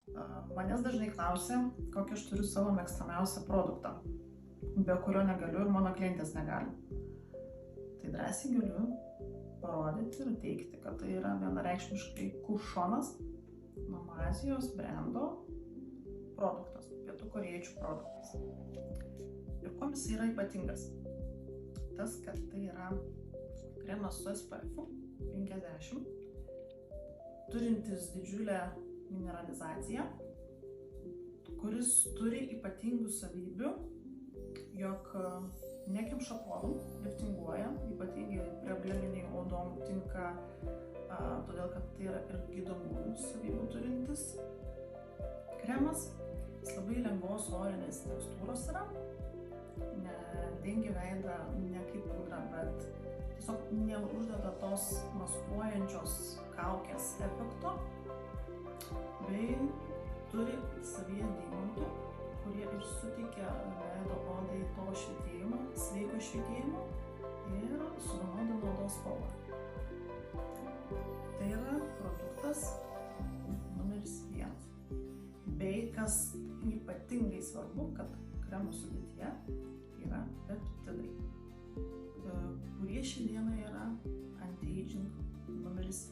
Manęs dažnai klausia, kokį aš turiu savo mėgstamiausią produktą, be kurio negaliu ir mano klientės negali. Tai drąsiai galiu parodyti ir teikti, kad tai yra vienareikšmiškai kušonas, Azijos brendo produktas, pietų korėjiečių produktas. Ir kuom jis yra ypatingas? Tas, kad tai yra kremas su SPF 50, turintis didžiulę mineralizaciją, kuris turi ypatingų savybių, jog nekemša porų, liftinguoja, ypatingai probleminiai odom tinka, todėl kad tai yra ir gydomųjų savybių turintis kremas. Jis labai lengvos orinės tekstūros yra, dengia veidą ne kaip pudra, bet tiesiog neuždeda tos maskuojančios kaukės efekto, bei turi savyje deimantų, kurie ir suteikia veido odai to švytėjimo, sveiko švytėjimo ir suvienodina odos spalvą. Tai yra produktas numeris 1. Bei kas ypatingai svarbu, kad kremo sudėtyje yra peptidai, kurie šiandieną yra anti-aging numeris